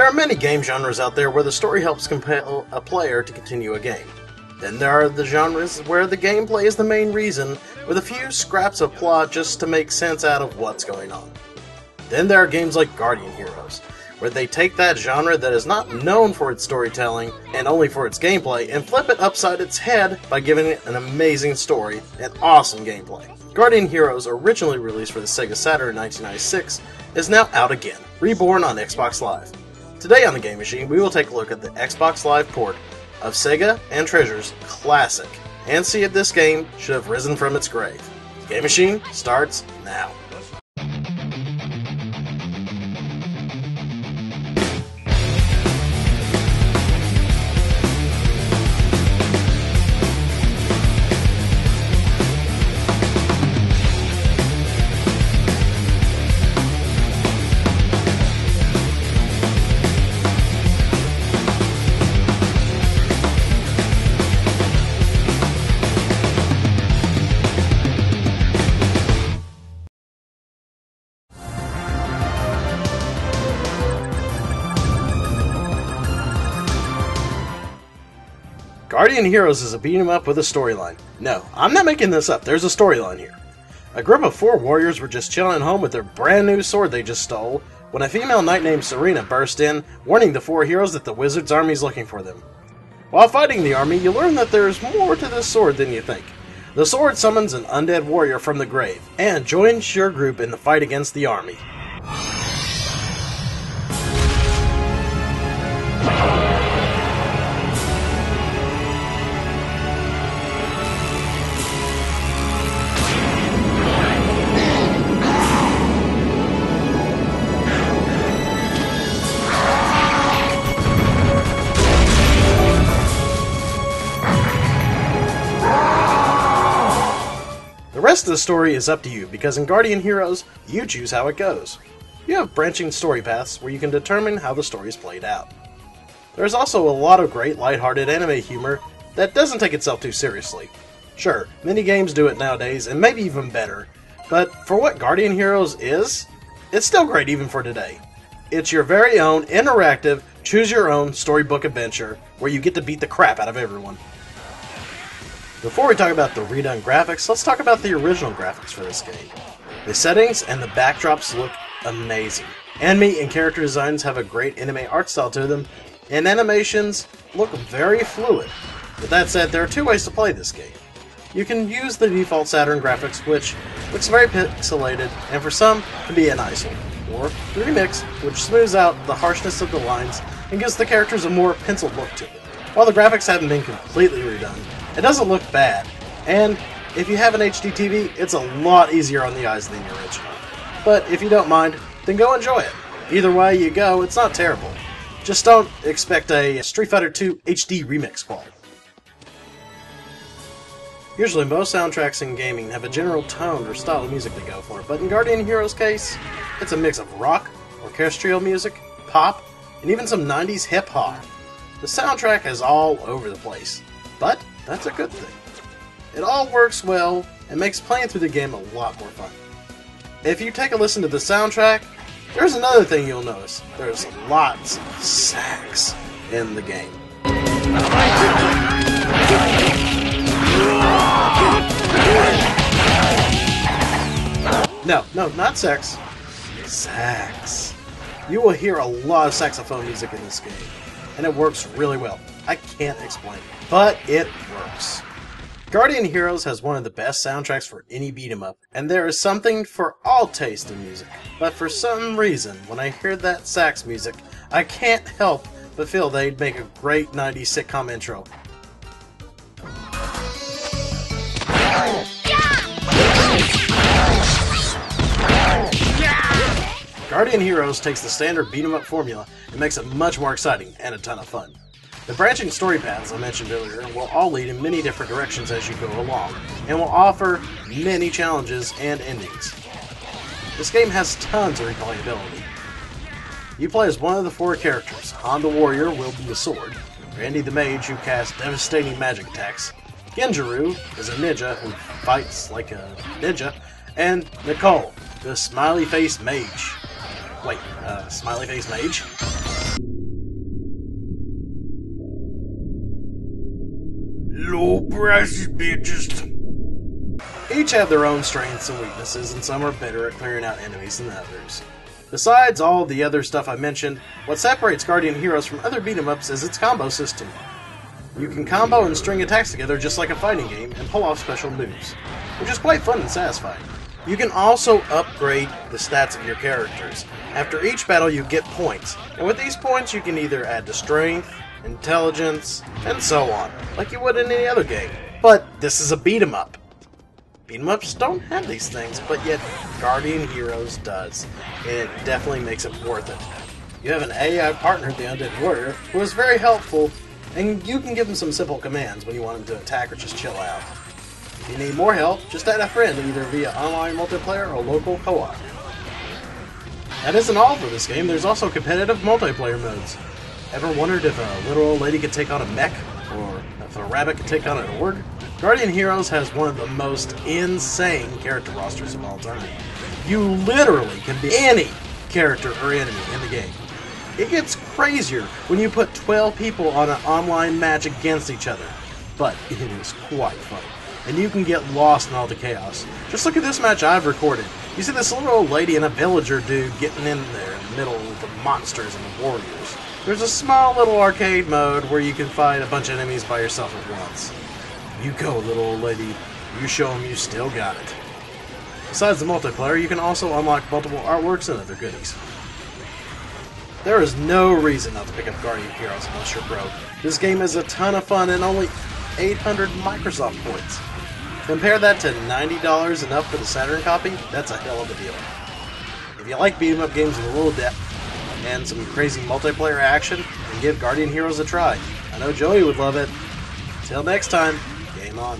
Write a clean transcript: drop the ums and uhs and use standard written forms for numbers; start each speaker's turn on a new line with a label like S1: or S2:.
S1: There are many game genres out there where the story helps compel a player to continue a game. Then there are the genres where the gameplay is the main reason, with a few scraps of plot just to make sense out of what's going on. Then there are games like Guardian Heroes, where they take that genre that is not known for its storytelling and only for its gameplay and flip it upside its head by giving it an amazing story and awesome gameplay. Guardian Heroes, originally released for the Sega Saturn in 1996, is now out again, reborn on Xbox Live. Today on the Game Machine, we will take a look at the Xbox Live port of Sega and Treasure's Classic, and see if this game should have risen from its grave. Game Machine starts now. Guardian Heroes is a beat-em-up with a storyline. No, I'm not making this up, there's a storyline here. A group of 4 warriors were just chilling at home with their brand new sword they just stole, when a female knight named Serena burst in, warning the 4 heroes that the wizard's army is looking for them. While fighting the army, you learn that there's more to this sword than you think. The sword summons an undead warrior from the grave, and joins your group in the fight against the army. The rest of the story is up to you, because in Guardian Heroes, you choose how it goes. You have branching story paths where you can determine how the story is played out. There's also a lot of great lighthearted anime humor that doesn't take itself too seriously. Sure, many games do it nowadays, and maybe even better, but for what Guardian Heroes is, it's still great even for today. It's your very own, interactive, choose-your-own storybook adventure where you get to beat the crap out of everyone. Before we talk about the redone graphics, let's talk about the original graphics for this game. The settings and the backdrops look amazing. Enemy and character designs have a great anime art style to them, and animations look very fluid. With that said, there are 2 ways to play this game. You can use the default Saturn graphics, which looks very pixelated, and for some, can be an eyesore. Or the remix, which smooths out the harshness of the lines and gives the characters a more penciled look to them. While the graphics haven't been completely redone, it doesn't look bad, and if you have an HD TV, it's a lot easier on the eyes than the original. But if you don't mind, then go enjoy it. Either way you go, it's not terrible. Just don't expect a Street Fighter II HD remix quality. Usually most soundtracks in gaming have a general tone or style of music they go for, but in Guardian Heroes' case, it's a mix of rock, orchestral music, pop, and even some 90s hip-hop. The soundtrack is all over the place, but that's a good thing. It all works well and makes playing through the game a lot more fun. If you take a listen to the soundtrack, there's another thing you'll notice. There's lots of sax in the game. No, not sex. Sax. You will hear a lot of saxophone music in this game, and it works really well. I can't explain it, but it works. Guardian Heroes has one of the best soundtracks for any beat-em-up, and there is something for all taste in music. But for some reason, when I hear that sax music, I can't help but feel they'd make a great 90s sitcom intro. Guardian Heroes takes the standard beat-em-up formula and makes it much more exciting and a ton of fun. The branching story paths I mentioned earlier will all lead in many different directions as you go along, and will offer many challenges and endings. This game has tons of replayability. You play as one of the 4 characters: Han the warrior wielding the sword, Randy the mage who casts devastating magic attacks, Genjiro is a ninja who fights like a ninja, and Nicole, the smiley face mage. Wait, smiley face mage?
S2: low prices, bitches.
S1: Each have their own strengths and weaknesses, and some are better at clearing out enemies than others. Besides all the other stuff I mentioned, what separates Guardian Heroes from other beat-em-ups is its combo system. You can combo and string attacks together just like a fighting game and pull off special moves, which is quite fun and satisfying. You can also upgrade the stats of your characters. After each battle you get points, and with these points you can either add to strength, intelligence, and so on, like you would in any other game. But this is a beat-em-up. Beat-em-ups don't have these things, but yet Guardian Heroes does, and it definitely makes it worth it. You have an AI partner, the Undead Warrior, who is very helpful, and you can give him some simple commands when you want him to attack or just chill out. If you need more help, just add a friend either via online multiplayer or local co-op. That isn't all for this game, there's also competitive multiplayer modes. Ever wondered if a little old lady could take on a mech, or if a rabbit could take on an orc? Guardian Heroes has one of the most insane character rosters of all time. You literally can be any character or enemy in the game. It gets crazier when you put 12 people on an online match against each other, but it is quite fun, and you can get lost in all the chaos. Just look at this match I've recorded. You see this little old lady and a villager dude getting in there in the middle of the monsters and the warriors. There's a small little arcade mode where you can fight a bunch of enemies by yourself at once. You go, little old lady. You show them you still got it. Besides the multiplayer, you can also unlock multiple artworks and other goodies. There is no reason not to pick up Guardian Heroes unless you're broke. This game is a ton of fun and only 800 Microsoft points. Compare that to $90 and up for the Saturn copy, that's a hell of a deal. If you like beat-em-up games with a little depth and some crazy multiplayer action, then give Guardian Heroes a try. I know Joey would love it. Till next time, game on.